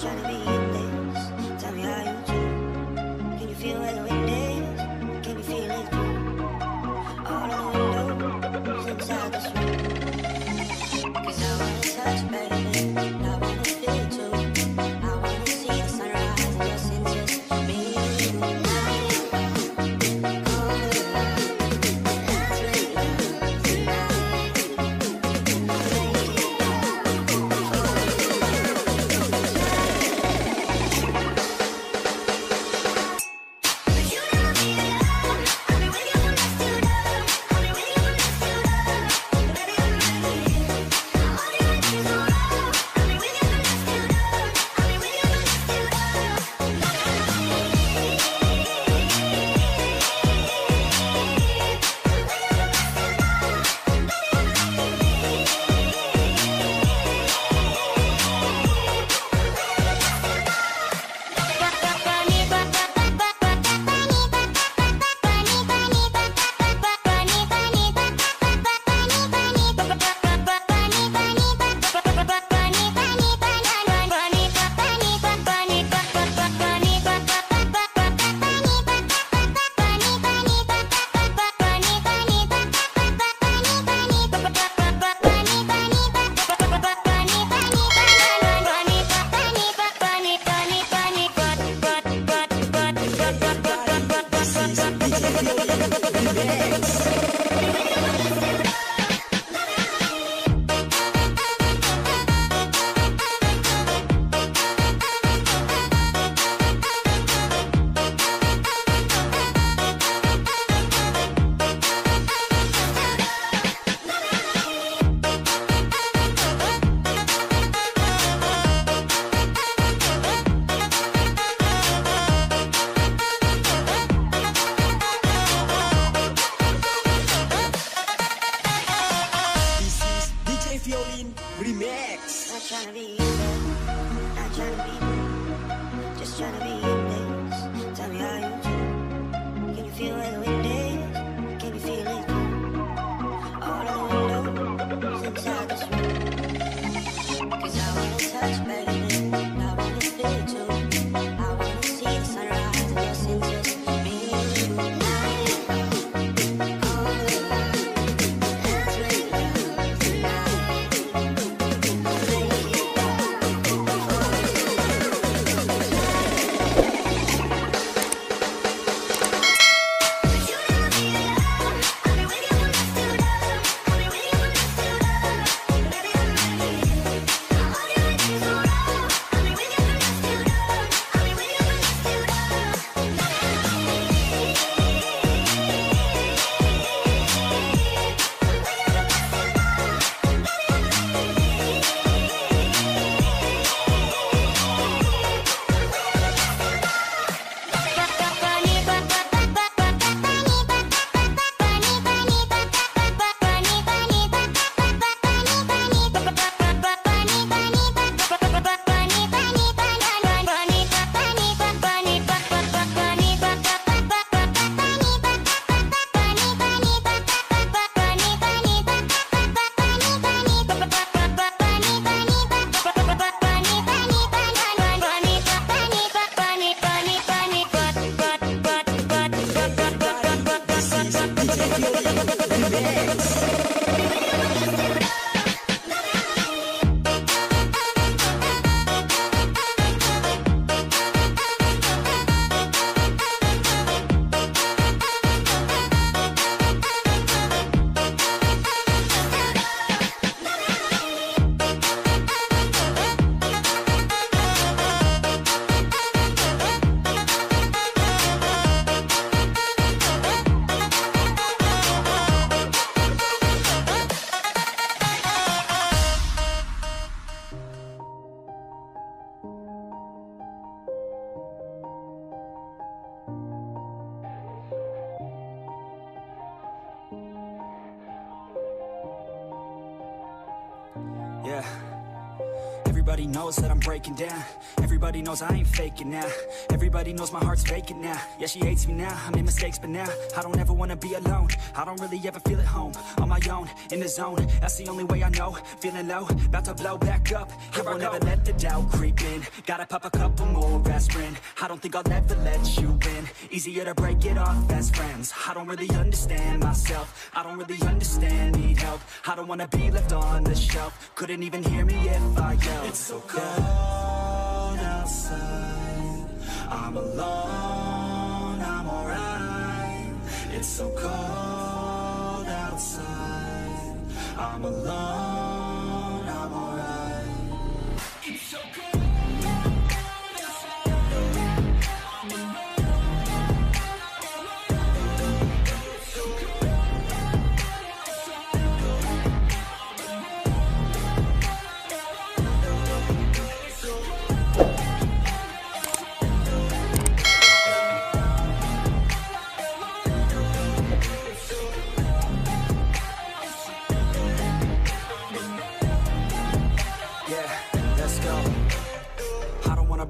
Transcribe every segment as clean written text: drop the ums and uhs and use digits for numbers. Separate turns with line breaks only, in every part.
trying to be in this. Tell me how you do. Can you feel where the wind is? Can you feel it through all of the windows inside this room? 'Cause I wanna touch, baby, and I wanna feel it too. I wanna see the sunrise and your senses, me and you.
Everybody knows that I'm breaking down. Everybody knows I ain't faking now. Everybody knows my heart's vacant now. Yeah, she hates me now, I made mistakes, but now I don't ever wanna be alone. I don't really ever feel at home. On my own, in the zone, that's the only way I know. Feeling low, about to blow back up. I won't ever let the doubt creep in. Gotta pop a couple more aspirin. I don't think I'll ever let you in. Easier to break it off best friends. I don't really understand myself. I don't really understand, need help. I don't wanna be left on the shelf. Couldn't even hear me if I yelled. It's so cold outside, I'm alone, I'm alright. It's so cold outside, I'm alone, I'm alright. It's so cold.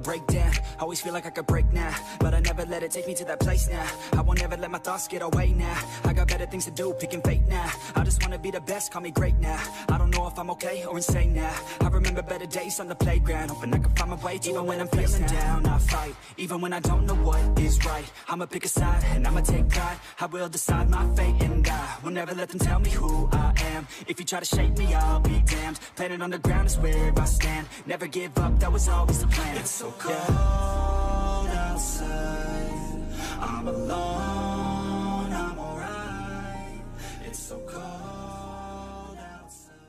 Break down, always feel like I could break now, but I never let it take me to that place now. I won't ever let my thoughts get away now. I got better things to do, picking fate now. I just wanna be the best, call me great now. I don't know if I'm okay or insane now. I remember better days on the playground, hoping I can find my way even when I'm feeling down. I fight, even when I don't know what is right. I'ma pick a side, and I'ma take pride. I will decide my fate, and I will never let them tell me who I am. If you try to shape me, I'll be damned. Planet on the ground is where I stand. Never give up, that was always the plan. It's so cold outside, I'm alone, I'm alright. It's so cold outside.